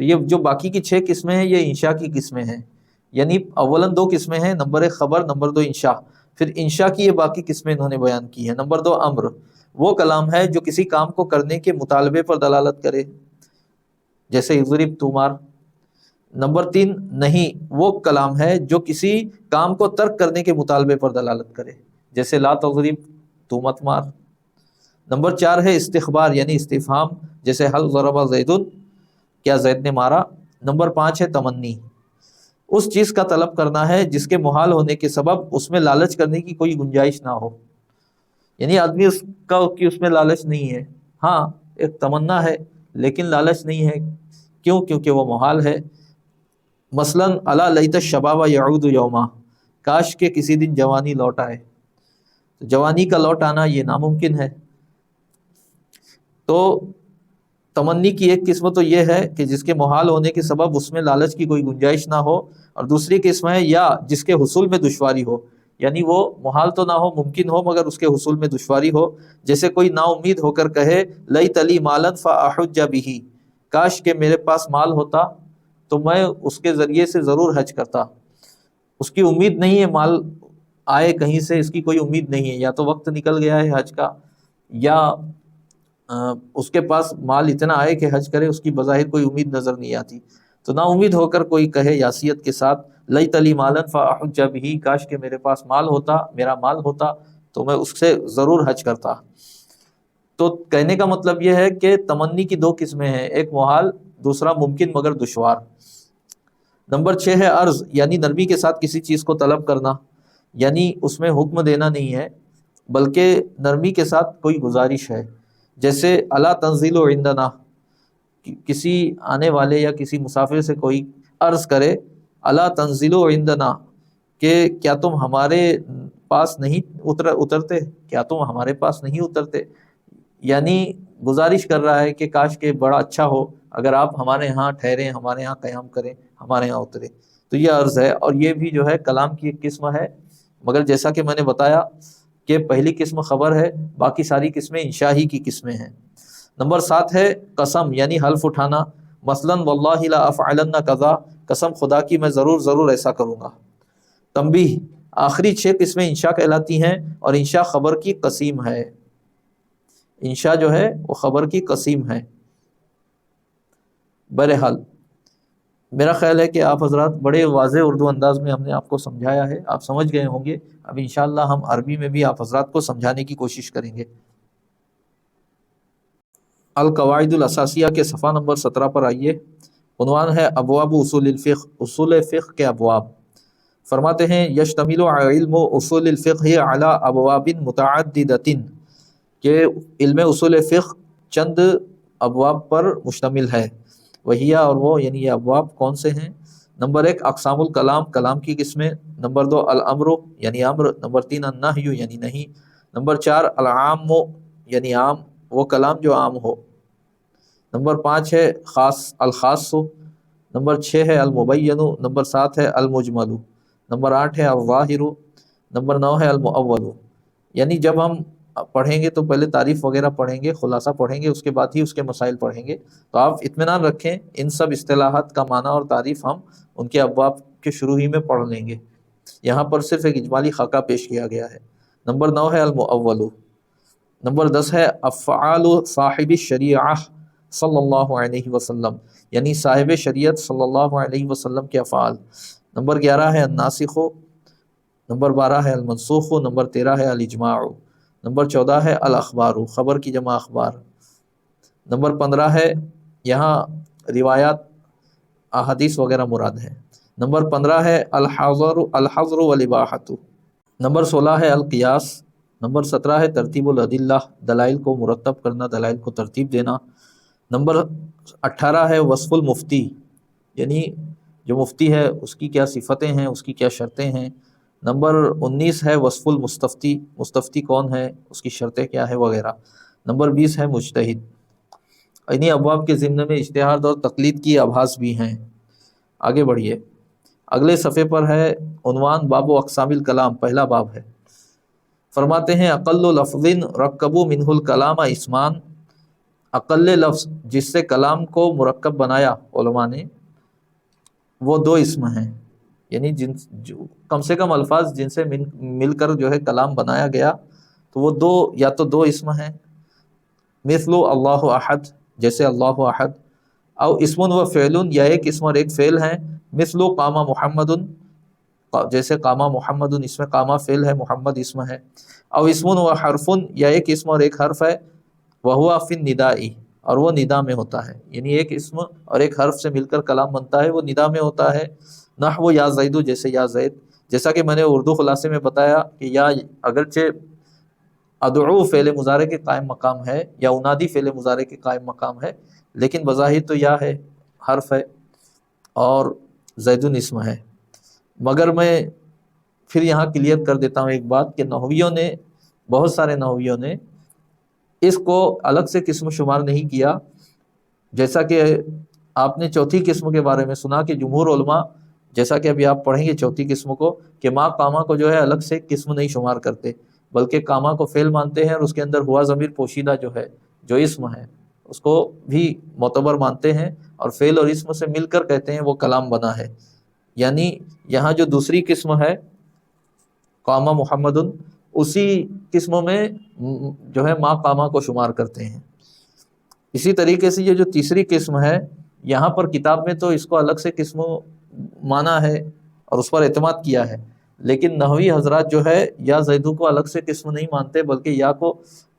تو یہ جو باقی کی 6 قسمیں ہیں یہ انشاء کی قسمیں ہیں، یعنی اولاً 2 قسمیں ہیں، نمبر 1 خبر، نمبر 2 انشاء، پھر انشاء کی یہ باقی قسمیں انہوں نے بیان کی ہیں۔ نمبر 2 امر، وہ کلام ہے جو کسی کام کو کرنے کے مطالبے پر دلالت کرے، جیسے اضرب تو مار۔ نمبر 3 نہیں، وہ کلام ہے جو کسی کام کو ترک کرنے کے مطالبے پر دلالت کرے، جیسے لا تضرب تو مت مار۔ نمبر 4 ہے استخبار یعنی استفہام، جیسے حل ضرب زید، کیا زید نے مارا۔ نمبر 5 ہے تمنی، اس چیز کا طلب کرنا ہے جس کے محال ہونے کے سبب اس میں لالچ کرنے کی کوئی گنجائش نہ ہو، یعنی آدمی اس میں لالچ نہیں ہے، ہاں ایک تمنا ہے لیکن لالچ نہیں ہے، کیوں؟ کیونکہ وہ محال ہے۔ مثلاً الا لیت الشباب یعود یوما، کاش کہ کسی دن جوانی لوٹ آئے، تو جوانی کا لوٹ آنا یہ ناممکن ہے۔ تو تمنی کی ایک قسم تو یہ ہے کہ جس کے محال ہونے کے سبب اس میں لالچ کی کوئی گنجائش نہ ہو، اور دوسری قسم ہے یا جس کے حصول میں دشواری ہو، یعنی وہ محال تو نہ ہو، ممکن ہو مگر اس کے حصول میں دشواری ہو، جیسے کوئی نا امید ہو کر کہے لیت لی مالا فاحج بہ، کاش کہ میرے پاس مال ہوتا تو میں اس کے ذریعے سے ضرور حج کرتا۔ اس کی امید نہیں ہے مال آئے کہیں سے، اس کی کوئی امید نہیں ہے، یا تو وقت نکل گیا ہے حج کا، یا اس کے پاس مال اتنا آئے کہ حج کرے، اس کی بظاہر کوئی امید نظر نہیں آتی، تو نا امید ہو کر کوئی کہے یاسیت کے ساتھ لیت لی مالا فاحج بہ، کاش کہ میرے پاس مال ہوتا، میرا مال ہوتا تو میں اس سے ضرور حج کرتا۔ تو کہنے کا مطلب یہ ہے کہ تمنی کی 2 قسمیں ہیں، ایک محال، دوسرا ممکن مگر دشوار۔ نمبر 6 ہے عرض یعنی نرمی کے ساتھ کسی چیز کو طلب کرنا، یعنی اس میں حکم دینا نہیں ہے بلکہ نرمی کے ساتھ کوئی گزارش ہے، جیسے الا تنزل عندنا، کسی آنے والے یا کسی مسافر سے کوئی عرض کرے الا تنزل عندنا، کہ کیا تم ہمارے پاس نہیں اترتے، کیا تم ہمارے پاس نہیں اترتے، یعنی گزارش کر رہا ہے کہ کاش کہ بڑا اچھا ہو اگر آپ ہمارے ہاں ٹھہریں، ہمارے ہاں قیام کریں، ہمارے ہاں اترے۔ تو یہ عرض ہے، اور یہ بھی جو ہے کلام کی ایک قسم ہے، مگر جیسا کہ میں نے بتایا کہ پہلی قسم خبر ہے، باقی ساری قسمیں انشاء ہی کی قسمیں ہیں۔ نمبر 7 ہے قسم یعنی حلف اٹھانا، مثلاً واللہ لا افعلن کذا، قسم خدا کی میں ضرور ضرور ایسا کروں گا۔ تنبیہ، آخری 6 قسمیں انشاء کہلاتی ہیں، اور انشاء خبر کی قسیم ہے، انشاء جو ہے وہ خبر کی قسیم ہے۔ بہرحال میرا خیال ہے کہ آپ حضرات بڑے واضح اردو انداز میں ہم نے آپ کو سمجھایا ہے، آپ سمجھ گئے ہوں گے۔ اب انشاءاللہ ہم عربی میں بھی آپ حضرات کو سمجھانے کی کوشش کریں گے۔ القواعد الاساسیہ کے صفحہ نمبر 17 پر آئیے، عنوان ہے ابواب اصول الفقہ، اصول فقہ کے ابواب۔ فرماتے ہیں یشتمل علم اصول الفقہ علی ابواب متعددۃ، کہ علم اصول فقہ چند ابواب پر مشتمل ہے، وہی اور وہ یعنی یہ ابواب کون سے ہیں؟ نمبر 1 اقسام الکلام، کلام کی قسمیں۔ نمبر 2 الامر یعنی امر۔ نمبر 3 النہی یعنی نہیں۔ نمبر 4 العام یعنی عام، وہ کلام جو عام ہو۔ نمبر 5 ہے خاص، الخاص۔ نمبر 6 ہے المبین۔ نمبر 7 ہے المجمل۔ نمبر 8 ہے الظاہر۔ نمبر 9 ہے المؤول۔ یعنی جب ہم پڑھیں گے تو پہلے تعریف وغیرہ پڑھیں گے، خلاصہ پڑھیں گے، اس کے بعد ہی اس کے مسائل پڑھیں گے۔ تو آپ اطمینان رکھیں، ان سب اصطلاحات کا معنی اور تعریف ہم ان کے ابواب کے شروع ہی میں پڑھ لیں گے، یہاں پر صرف ایک اجمالی خاکہ پیش کیا گیا ہے۔ نمبر 9 ہے المؤول۔ نمبر 10 ہے افعال صاحب الشریعہ صلی اللہ علیہ وسلم، یعنی صاحب شریعت صلی اللہ علیہ وسلم کے افعال۔ نمبر 11 ہے الناسخ۔ نمبر 12 ہے المنسوخ۔ نمبر 13 ہے الاجماع۔ نمبر 14 ہے الاخبار، خبر کی جمع اخبار۔ نمبر 15 ہے، یہاں روایات احادیث وغیرہ مراد ہے۔ نمبر 15 ہے الحظر والاباحۃ۔ نمبر 16 ہے القیاس۔ نمبر 17 ہے ترتیب الادلہ، دلائل کو مرتب کرنا، دلائل کو ترتیب دینا۔ نمبر 18 ہے وصف المفتی، یعنی جو مفتی ہے اس کی کیا صفتیں ہیں، اس کی کیا شرطیں ہیں۔ نمبر 19 ہے وصف المستفتی، مستفتی کون ہے، اس کی شرطیں کیا ہے وغیرہ۔ نمبر 20 ہے مجتہد۔ انہی ابواب کے ضمن میں اجتہاد اور تقلید کی ابحاث بھی ہیں۔ آگے بڑھیے، اگلے صفحے پر ہے عنوان باب و اقسام الکلام، پہلا باب ہے۔ فرماتے ہیں اقل لفظ رکبوا منہ الکلام اسمان، اقل لفظ جس سے کلام کو مرکب بنایا علماء نے وہ دو اسم ہیں، یعنی کم سے کم الفاظ جن سے مل کر جو ہے کلام بنایا گیا تو وہ دو، یا تو دو اسم ہیں، مثل اللہ احد، جیسے اللہ احد، او اسم و فعل، یا ایک اسم اور ایک فعل ہیں، مثل قام محمد، جیسے قامہ محمد، اس میں قامہ فعل ہے، محمد اسم ہے، او اسم و حرف، یا ایک اسم اور ایک حرف ہے، وہوا فی الندائی، اور وہ ندا میں ہوتا ہے، یعنی ایک اسم اور ایک حرف سے مل کر کلام بنتا ہے، وہ ندا میں ہوتا ہے، نحو یا زید، جیسے یا زید، جیسا کہ میں نے اردو خلاصے میں بتایا کہ یا اگرچہ ادعو فعل مضارع کے قائم مقام ہے یا انادی فعل مضارع کے قائم مقام ہے، لیکن بظاہر تو یا ہے، حرف ہے، اور زیدن اسم ہے۔ مگر میں پھر یہاں کلیئر کر دیتا ہوں ایک بات کہ نحویوں نے، بہت سارے نحویوں نے اس کو الگ سے قسم شمار نہیں کیا، جیسا کہ آپ نے چوتھی قسم کے بارے میں سنا کہ جمہور علماء، جیسا کہ ابھی آپ پڑھیں گے چوتھی قسم کو، کہ ما قامہ کو جو ہے الگ سے قسم نہیں شمار کرتے، بلکہ قامہ کو فعل مانتے ہیں، اور اس کے اندر ہوا ضمیر پوشیدہ جو ہے، جو اسم ہے، اس کو بھی معتبر مانتے ہیں، اور فعل اور اسم سے مل کر کہتے ہیں وہ کلام بنا ہے۔ یعنی یہاں جو دوسری قسم ہے قامہ محمد، اسی قسموں میں جو ہے ما قامہ کو شمار کرتے ہیں۔ اسی طریقے سے یہ جو تیسری قسم ہے، یہاں پر کتاب میں تو اس کو الگ سے قسم مانا ہے اور اس پر اعتماد کیا ہے، لیکن نحوی حضرات جو ہے یا زیدو کو الگ سے قسم نہیں مانتے، بلکہ یا کو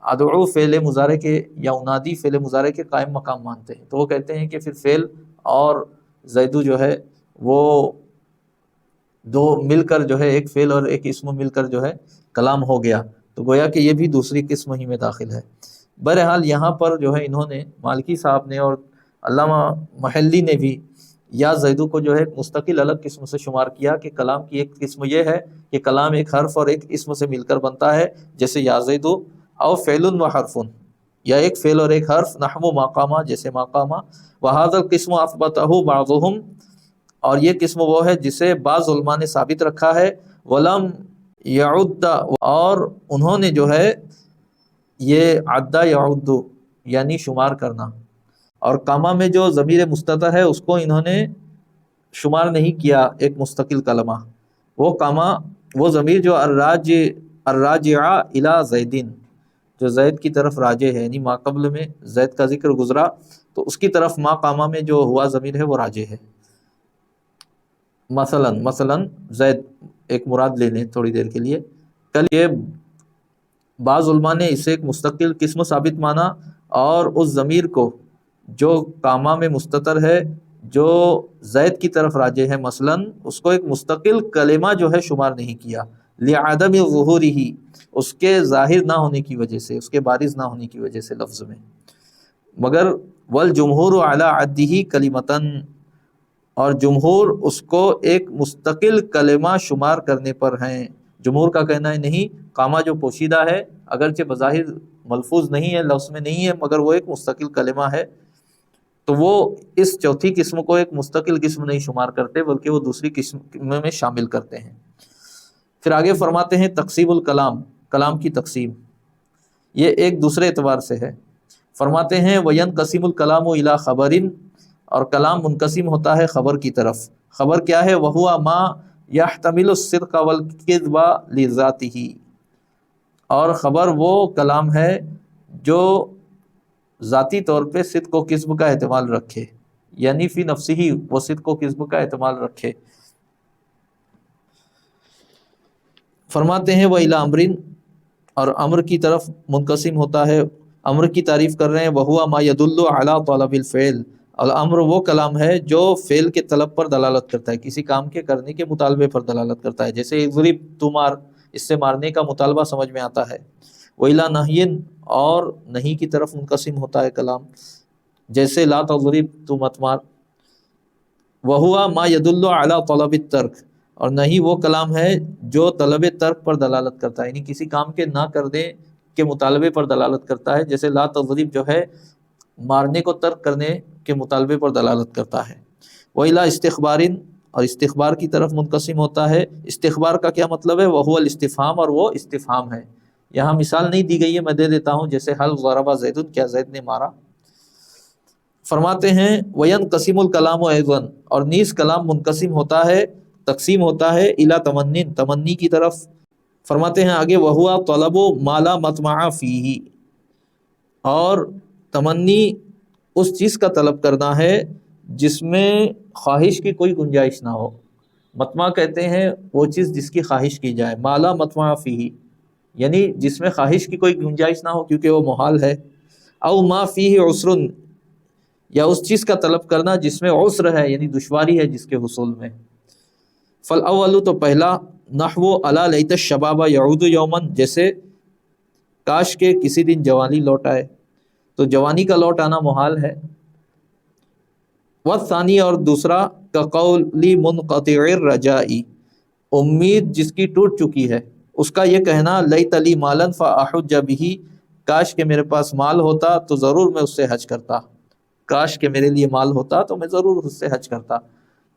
ادعو فعل مضارع کے یا انادی فعل مضارع کے قائم مقام مانتے ہیں، تو وہ کہتے ہیں کہ پھر فعل اور زیدو جو ہے وہ دو مل کر جو ہے ایک فعل اور ایک اسم مل کر جو ہے کلام ہو گیا، تو گویا کہ یہ بھی دوسری قسم ہی میں داخل ہے۔ بہرحال یہاں پر جو ہے انہوں نے، مالکی صاحب نے اور علامہ محلی نے بھی یا زیدو کو جو ہے مستقل الگ قسم سے شمار کیا کہ کلام کی ایک قسم یہ ہے کہ کلام ایک حرف اور ایک اسم سے مل کر بنتا ہے، جیسے یا زیدو، او فعل و حرف، یا ایک فعل اور ایک حرف، نحو ماقامہ، جیسے ماقامہ، وہذا القسم اثبتہ بعضهم، اور یہ قسم وہ ہے جسے بعض علماء نے ثابت رکھا ہے، ولم یعد، اور انہوں نے جو ہے یہ عدہ یعد یعنی شمار کرنا، اور قامہ میں جو ضمیر مستتر ہے اس کو انہوں نے شمار نہیں کیا ایک مستقل کلمہ، وہ قامہ، وہ ضمیر جو الراجعہ الی زیدین، جو زید کی طرف راجع ہے، یعنی ما قبل میں زید کا ذکر گزرا تو اس کی طرف ما قامہ میں جو ہوا ضمیر ہے وہ راجع ہے۔ مثلا زید ایک مراد لے لیں تھوڑی دیر کے لیے، کل یہ بعض علماء نے اسے ایک مستقل قسم ثابت مانا، اور اس ضمیر کو جو قامہ میں مستتر ہے، جو زید کی طرف راجع ہے، مثلا اس کو ایک مستقل کلمہ جو ہے شمار نہیں کیا، لعدم ظہورہ، اس کے ظاہر نہ ہونے کی وجہ سے، اس کے بارز نہ ہونے کی وجہ سے لفظ میں، مگر والجمہور علی عدہ کلمتن، اور جمہور اس کو ایک مستقل کلمہ شمار کرنے پر ہیں۔ جمہور کا کہنا ہے نہیں، قامہ جو پوشیدہ ہے اگرچہ بظاہر ملفوظ نہیں ہے، لفظ میں نہیں ہے، مگر وہ ایک مستقل کلمہ ہے، تو وہ اس چوتھی قسم کو ایک مستقل قسم نہیں شمار کرتے، بلکہ وہ دوسری قسم میں شامل کرتے ہیں۔ پھر آگے فرماتے ہیں تقسیم الکلام، کلام کی تقسیم، یہ ایک دوسرے اعتبار سے ہے۔ فرماتے ہیں وَيَنْقَسِمُ الْكَلَامُ إِلَىٰ خَبَرٍ، اور کلام منقسم ہوتا ہے خبر کی طرف۔ خبر کیا ہے؟ وَهُوَ مَا يَحْتَمِلُ الصِّدْقَ وَالْكِذْبَ لِذَاتِهِ، اور خبر وہ کلام ہے جو ذاتی طور پہ صدق و کذب کا احتمال رکھے، یعنی فی نفسہ ہی وہ صدق و کذب کا احتمال رکھے۔ فرماتے ہیں وَإِلَىٰ أَمْرٍ، اور امر کی طرف منقسم ہوتا ہے۔ امر کی تعریف کر رہے ہیں وَهُوَ مَا يَدُلُّ عَلَىٰ طَلَبِ الْفِعْلِ، اور امر وہ کلام ہے جو فعل کے طلب پر دلالت کرتا ہے، کسی کام کے کرنے کے مطالبے پر دلالت کرتا ہے، جیسے اضرب، تو مار، اس سے مارنے کا مطالبہ سمجھ میں آتا ہے۔ وَإِلَىٰ نَهْيٍ، اور نہیں کی طرف منقسم ہوتا ہے کلام، جیسے لا تضرب، تو مت مار۔ وَهُوَ مَا يَدُلُّ عَلَىٰ طَلَبِ التَّرْكِ، اور نہیں وہ کلام ہے جو طلب ترک پر دلالت کرتا ہے، یعنی کسی کام کے نہ کرنے کے مطالبے پر دلالت کرتا ہے، جیسے لا تضرب جو ہے مارنے کو ترک کرنے کے مطالبے پر دلالت کرتا ہے۔ وَإِلَىٰ اسْتِخْبَارٍ، اور استخبار کی طرف منقسم ہوتا ہے۔ استخبار کا کیا مطلب ہے؟ وَهُوَ الاستفہام، اور وہ استفہام ہے۔ یہاں مثال نہیں دی گئی ہے، میں دے دیتا ہوں، جیسے حل ضرب زید، کیا زید نے مارا، فرماتے ہیں وَيَنْقَسِمُ الْكَلَامُ أَيْضًا، اور نیز کلام منقسم ہوتا ہے، تقسیم ہوتا ہے اِلیٰ تمنٍ، تمنی کی طرف۔ فرماتے ہیں آگے وَهُوَ طَلَبُ مَا لَا مَطْمَعَ فِيهِ، اور تمنی اس چیز کا طلب کرنا ہے جس میں خواہش کی کوئی گنجائش نہ ہو۔ مطمع کہتے ہیں وہ چیز جس کی خواہش کی جائے، ما لا مطمع فیہ، یعنی جس میں خواہش کی کوئی گنجائش نہ ہو کیونکہ وہ محال ہے۔ او ما فیہ عسر، یا اس چیز کا طلب کرنا جس میں عسر ہے یعنی دشواری ہے جس کے حصول میں۔ فالاول، تو پہلا، نحو الا لیت الشباب یعود یوما، جیسے کاش کے کسی دن جوانی لوٹ آئے، تو جوانی کا لوٹ آنا محال ہے۔ والثانی، اور دوسرا، کقول منقطع الرجاء، امید جس کی ٹوٹ چکی ہے، اس کا یہ کہنا لیت لی مالا فاحج بہ، کاش کہ میرے پاس مال ہوتا تو ضرور میں اس سے حج کرتا، کاش کہ میرے لیے مال ہوتا تو میں ضرور اس سے حج کرتا۔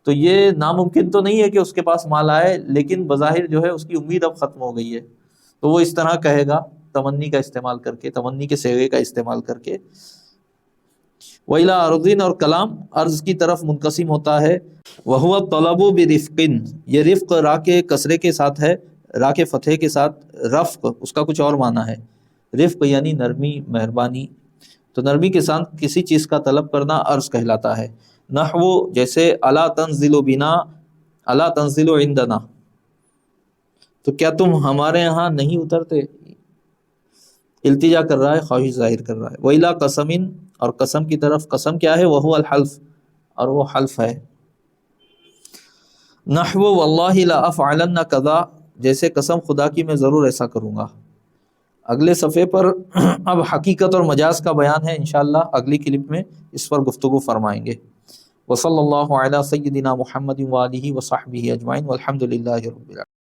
تو یہ ناممکن تو نہیں ہے کہ اس کے پاس مال آئے، لیکن بظاہر جو ہے اس کی امید اب ختم ہو گئی ہے، تو وہ اس طرح کہے گا تمنی کا استعمال کر کے، تمنی کے صیغے کا استعمال کر کے۔ وَإِلَىٰ عَرْضٍ، اور کلام عرض کی طرف منقسم ہوتا ہے۔ وَهُوَ الطَّلَبُ بِرِفْقٍ، یہ رفق را کے کسرے کے ساتھ ہے، را کے فتحے کے ساتھ۔ رفق اس کا کچھ اور معنی ہے، رفق یعنی نرمی، مہربانی، تو نرمی کے ساتھ کسی چیز کا طلب کرنا عرض کہلاتا ہے۔ نحو، جیسے الا تنزل بنا، الا تنزل عندنا، تو کیا تم ہمارے ہاں نہیں اترتے، التجا کر رہا ہے، خواہش ظاہر کر رہا ہے۔ وَإِلَىٰ قَسَمٍ، اور قسم کی طرف، قسم کیا ہے، وَهُوَ الْحَلْفُ، اور وہ حلف ہے۔ نحو وَاللَّهِ لَأَفْعَلَنَّ كَذَا، جیسے قسم خدا کی میں ضرور ایسا کروں گا۔ اگلے صفحے پر اب حقیقت اور مجاز کا بیان ہے، انشاءاللہ اگلی کلپ میں اس پر گفتگو فرمائیں گے۔ وصلی اللہ علی سیدنا محمد وآلہ وصحبہ اجمعین والحمد للہ رب العالمین۔